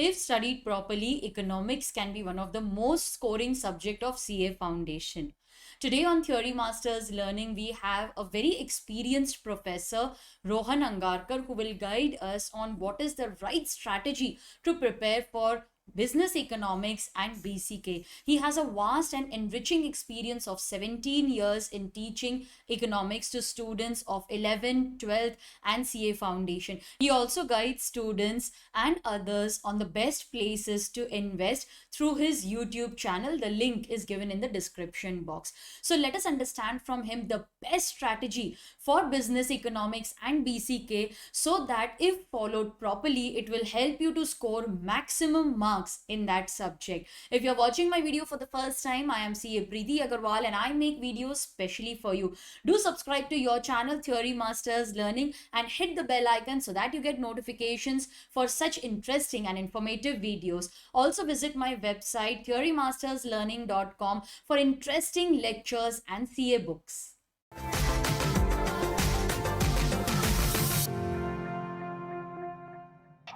If studied properly, economics can be one of the most scoring subject of CA Foundation. Today on Theory Masters Learning, we have a very experienced professor, Rohan Angarkar, who will guide us on what is the right strategy to prepare for business economics and BCK. He has a vast and enriching experience of 17 years in teaching economics to students of 11th, 12th and CA Foundation. He also guides students and others on the best places to invest through his YouTube channel. The link is given in the description box. So let us understand from him the best strategy for business economics and BCK, so that if followed properly, it will help you to score maximum marks in that subject. If you're watching my video for the first time, I am CA Preeti Agarwal and I make videos specially for you. Do subscribe to your channel Theory Masters Learning and hit the bell icon so that you get notifications for such interesting and informative videos. Also visit my website theorymasterslearning.com for interesting lectures and CA books.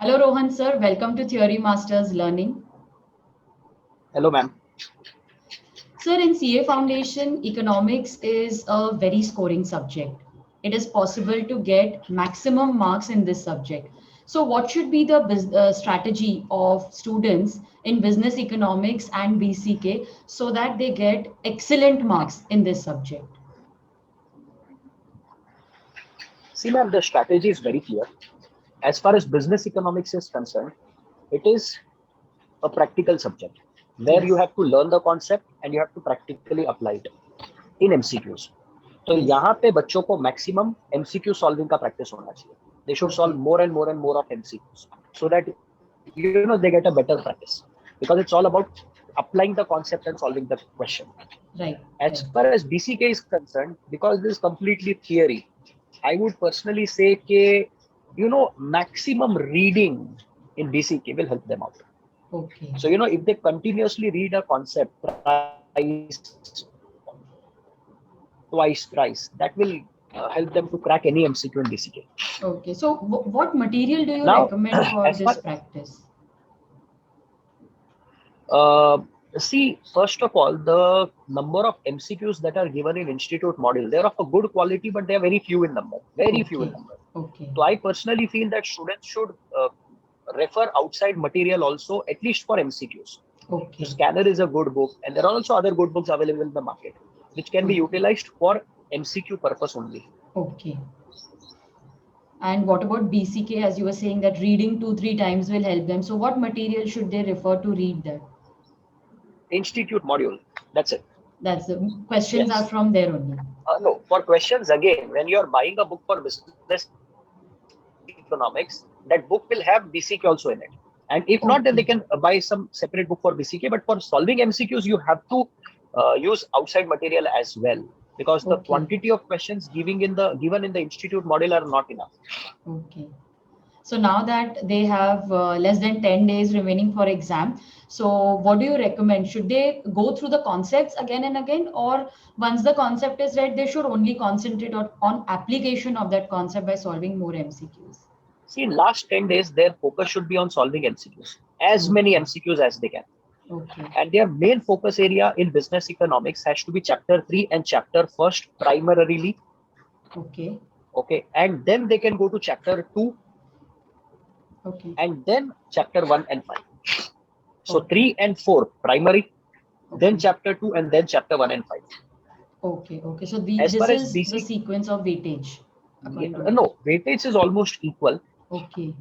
Hello Rohan sir, welcome to Theory Masters Learning. Hello ma'am. Sir, in CA Foundation, economics is a very scoring subject. It is possible to get maximum marks in this subject. So what should be the strategy of students in business economics and BCK so that they get excellent marks in this subject? See ma'am, the strategy is very clear. As far as business economics is concerned, it is a practical subject where you have to learn the concept and you have to practically apply it in MCQs. तो यहाँ पे बच्चों को maximum MCQ solving का practice होना चाहिए. They should solve more and more and more of MCQs so that they get a better practice, because it's all about applying the concept and solving the question. Right. As far as BCK is concerned, because this is completely theory, I would personally say that maximum reading in BCK will help them out. Okay. So if they continuously read a concept twice, that will help them to crack any MCQ in BCK. Okay. So what material do you recommend for this practice? See, first of all, the number of MCQs that are given in institute module, they're of a good quality, but they are very few in number. Few in number. Okay. So I personally feel that students should refer outside material also, at least for MCQs. Okay. The Scanner is a good book, and there are also other good books available in the market, which can be utilized for MCQ purpose only. Okay. And what about BCK? As you were saying that reading 2-3 times will help them. So what material should they refer to read that? Institute module. That's it. That's the questions are from there only. No, for questions again, when you are buying a book for business economics, that book will have BCK also in it. And if not, then they can buy some separate book for BCK. But for solving MCQs, you have to use outside material as well, because the quantity of questions given in the institute model are not enough. Okay. So now that they have less than 10 days remaining for exam, so what do you recommend? Should they go through the concepts again and again, or once the concept is read, they should only concentrate on application of that concept by solving more MCQs? See, in last 10 days, their focus should be on solving MCQs, as many MCQs as they can. Okay. And their main focus area in business economics has to be chapter 3 and chapter 1st primarily. Okay. Okay. And then they can go to chapter 2. Okay. And then chapter 1 and 5. So 3 and 4 primary, then chapter 2, and then chapter 1 and 5. Okay. Okay. So this is the sequence of weightage. No, weightage is almost equal. Okay.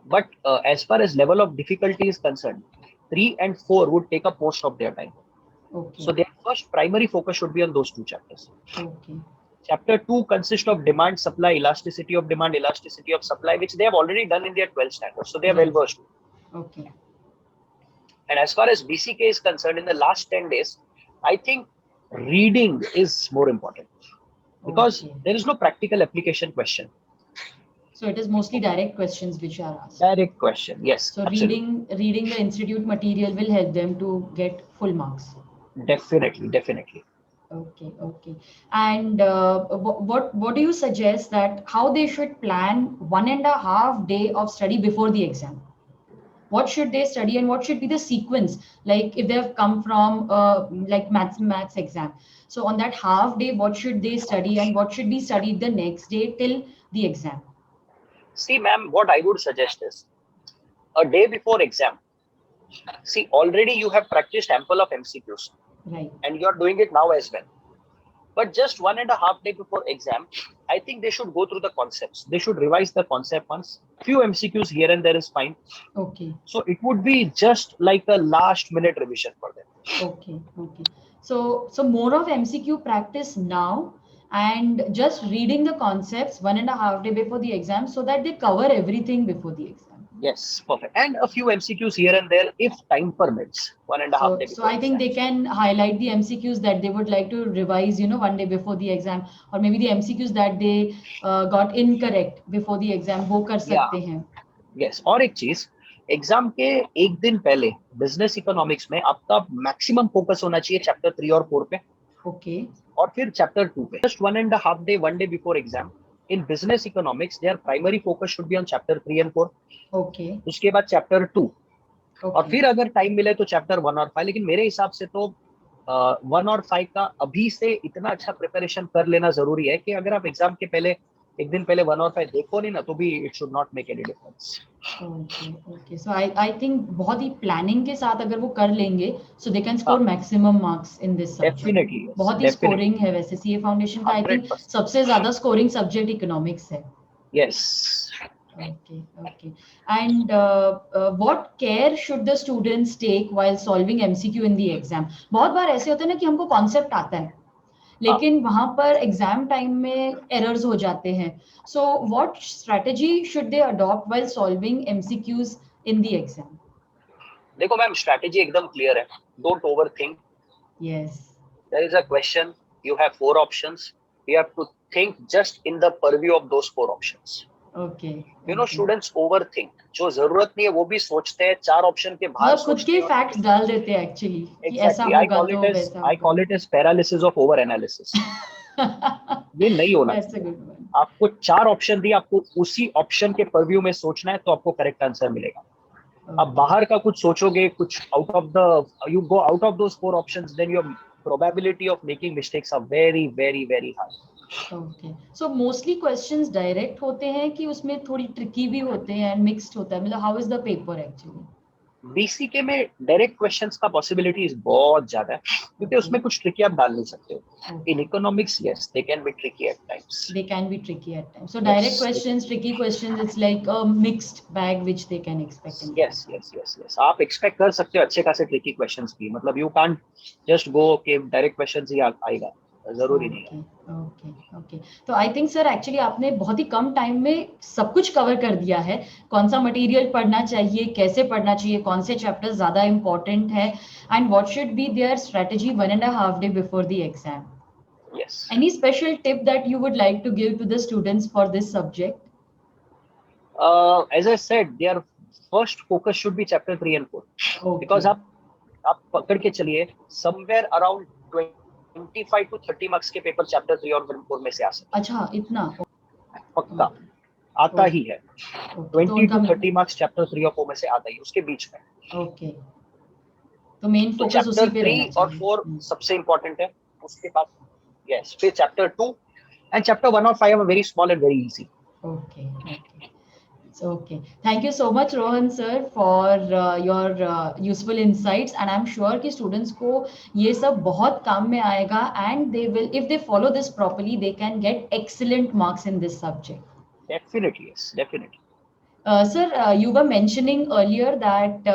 But as far as level of difficulty is concerned, 3 and 4 would take up most of their time. Okay. So their first primary focus should be on those two chapters. Okay. Chapter 2 consists of demand, supply, elasticity of demand, elasticity of supply, which they have already done in their 12 standards. So they are well versed. Okay. And as far as BCK is concerned, in the last 10 days, I think reading is more important, because there is no practical application question. So it is mostly direct questions which are asked. Direct question, yes. So reading the institute material will help them to get full marks. Definitely. Okay. And what do you suggest that how they should plan 1.5 day of study before the exam? what should they study and what should be the sequence, like if they have come from like maths exam. So on that half day, what should they study and what should be studied the next day till the exam? See, ma'am, what I would suggest is a day before exam. See, already you have practiced ample of MCQs, Right. and you are doing it now as well. But just 1.5 day before exam, I think they should go through the concepts. They should revise the concept once. Few MCQs here and there is fine. Okay. So it would be just like a last minute revision for them. Okay. Okay. So more of MCQ practice now and just reading the concepts 1.5 day before the exam so that they cover everything before the exam. Yes, perfect. And a few MCQs here and there if time permits. 1.5 day So before I think they exam. can highlight the MCQs that they would like to revise, 1 day before the exam, or maybe the MCQs that they got incorrect before the exam, वो कर Yeah. सकते हैं. Yes. और एक चीज, exam के एक दिन पहले बिजनेस इकोनॉमिक्स में आपका मैक्सिमम फोकस होना चाहिए चैप्टर 3 और 4 पे, Okay. और फिर चैप्टर 2 पे. Just 1.5 day, 1 day before exam. In business economics, their primary focus should be on chapter 3 and 4. Okay. उसके बाद चैप्टर 2, और Okay. फिर अगर टाइम मिले तो चैप्टर 1 और 5. लेकिन मेरे हिसाब से तो 1 और 5 का अभी से इतना अच्छा प्रिपरेशन कर लेना जरूरी है कि अगर आप एग्जाम के पहले एक दिन पहले 1 और 5 देखो नहीं ना, तो भी it should not make any difference. Okay. Okay. So I think बहुत ही प्लानिंग के साथ अगर वो कर लेंगे, so they can score हाँ. maximum marks in this subject. Definitely. बहुत ही स्कोरिंग है वैसे सीए फाउंडेशन का, आई थिंक 100%. सबसे ज्यादा स्कोरिंग सब्जेक्ट इकोनॉमिक्स है. Yes. Okay, okay. And what care should the students take while solving MCQ in the exam? बहुत बार ऐसे होता है ना कि हमको कॉन्सेप्ट आता है, लेकिन वहां पर एग्जाम टाइम में एरर्स हो जाते हैं. So what strategy should they adopt while solving MCQs in the exam? देखो मैम, स्ट्रैटेजी एकदम क्लियर है. Don't overthink. Yes. There is a question, you have 4 options, you have to think just in the purview of those 4 options. Okay. You know, students overthink. जो जरूरत नहीं है वो भी सोचते हैं, 4 ऑप्शन के बाहर और खुद सोचते के हैं. फैक्ट्स डाल देते हैं एक्चुअली कि ऐसा Exactly. होगा तो वैसा I call it as paralysis of over analysis. ये नहीं होना That's a चाहिए. good one. आपको 4 ऑप्शन दिए, आपको उसी ऑप्शन के परव्यू में सोचना है, तो आपको करेक्ट आंसर मिलेगा. आप बाहर का कुछ सोचोगे, कुछ you go out of those 4 options, then your probability of making mistakes are very, very, very high. Okay. So mostly questions direct होते हैं कि उसमें थोड़ी tricky भी होते हैं and mixed होता है, मतलब how is the paper actually? BCK में डायरेक्ट क्वेश्चंस का पॉसिबिलिटीज बहुत ज्यादा है, क्योंकि उसमें कुछ ट्रिकी आप डाल नहीं सकते हो. In economics yes, they can be tricky at times. They can be tricky at times. So direct questions, tricky questions, it's like a mixed bag which they can expect. Yes yes yes yes, आप expect कर सकते हो अच्छे खासे tricky questions भी. मतलब you can't just go कि direct questions ही आएगा, जरूरी नहीं है. Okay okay. तो आई थिंक सर एक्चुअली आपने बहुत ही कम टाइम में सब कुछ कवर कर दिया है. कौन सा मटेरियल पढ़ना चाहिए, कैसे पढ़ना चाहिए, कौन से चैप्टर्स ज्यादा इंपॉर्टेंट है, and what should be their strategy 1.5 day before the exam. Yes. Any special tip that you would like to give to the students for this subject? As I said, their first focus should be chapter 3 and 4. Okay. Because आप पकड़ के चलिए, somewhere around 25 to 30 marks के paper chapter 3 और 4 में से आ सकते. अच्छा, इतना पक्का आता ही है. 20 to 30 मार्क्स चैप्टर 3 और 4 में से आता ही, उसके बीच में. ओके. तो मेन तो फोकस उसी चैप्टर पे रहना 3 और चाहिए. 4 सबसे इंपॉर्टेंट है. उसके बाद यस, फिर चैप्टर 2 एंड चैप्टर 1 और 5 are very small and very easy. Okay, okay. So, okay. Thank you so much, Rohan sir, for your useful insights. And I'm sure कि students को ये सब बहुत काम में आएगा, and they will, if they follow this properly, they can get excellent marks in this subject. Definitely, yes, definitely. Sir, you were mentioning earlier that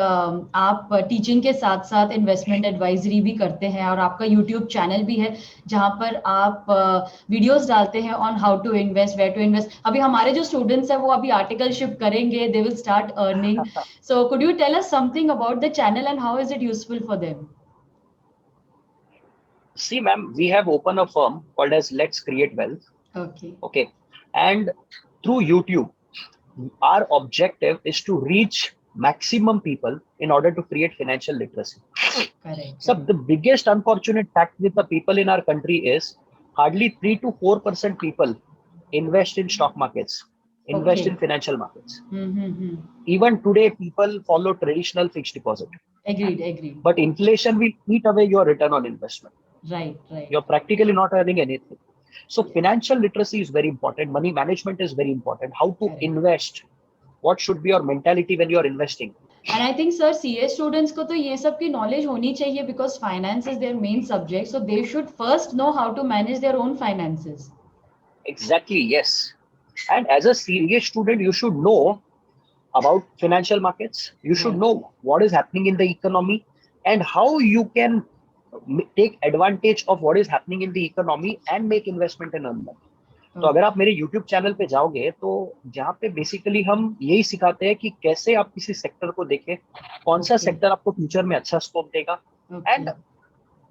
आप teaching के साथ साथ इन्वेस्टमेंट एडवाइजरी भी करते हैं, और आपका यूट्यूब चैनल भी है जहां पर आप वीडियोस डालते हैं on how to invest, where to invest. अभी हमारे जो स्टूडेंट्स हैं वो अभी आर्टिकलशिप करेंगे, they will start earning. So could you tell us something about the channel and how is it useful for them? See, ma'am, we have opened a firm called as Let's Create Wealth. Okay. And through YouTube, our objective is to reach maximum people in order to create financial literacy. Correct. So the biggest unfortunate fact with the people in our country is hardly 3 to 4% people invest in stock markets. invest Okay. in financial markets. Mm-hmm. Even today, people follow traditional fixed deposit, Agreed. but inflation will eat away your return on investment. Right. You're practically not earning anything. So Yes. financial literacy is very important. Money management is very important. How to Correct. invest? What should be your mentality when you are investing? And I think, sir, CA students को तो ये सब की knowledge होनी चाहिए because finance is their main subject. So they should first know how to manage their own finances. Exactly, yes. And as a CA student, you should know about financial markets. You should Right. know what is happening in the economy and how you can take advantage of what is happening in the economy and make investment and earn money. तो अगर आप मेरे YouTube channel पे जाओगे तो जहाँ पे basically हम यही सिखाते हैं कि कैसे आप किसी सेक्टर को देखें, कौन सा Okay. सेक्टर आपको फ्यूचर में अच्छा स्कोप देगा, and Okay.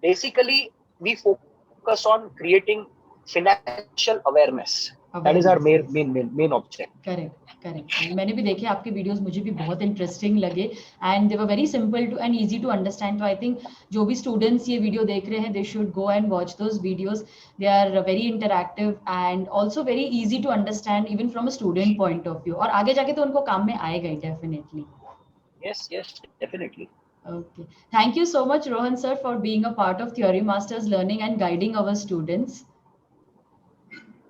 basically we focus on creating financial awareness. That is our Awareness, yes. main object. Correct मैंने भी देखे आपके वीडियोस, मुझे भी बहुत इंटरेस्टिंग लगे and they were very simple to and easy to understand. तो आई थिंक जो भी स्टूडेंट्स ये वीडियो देख रहे हैं they should go and watch those videos. They are very interactive and also very easy to understand even from a student point of view, और आगे जाके तो उनको काम में आएगा ही definitely. Yes, definitely. Okay. Thank you so much, Rohan sir, for being a part of Theory Masters Learning and guiding our students.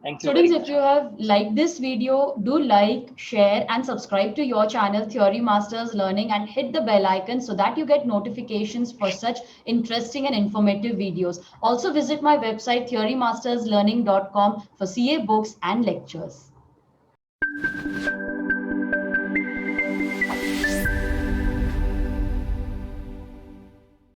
Thank you Students, very if much. you have liked this video, do like, share and subscribe to your channel Theory Masters Learning and hit the bell icon so that you get notifications for such interesting and informative videos. Also visit my website theorymasterslearning.com for CA books and lectures.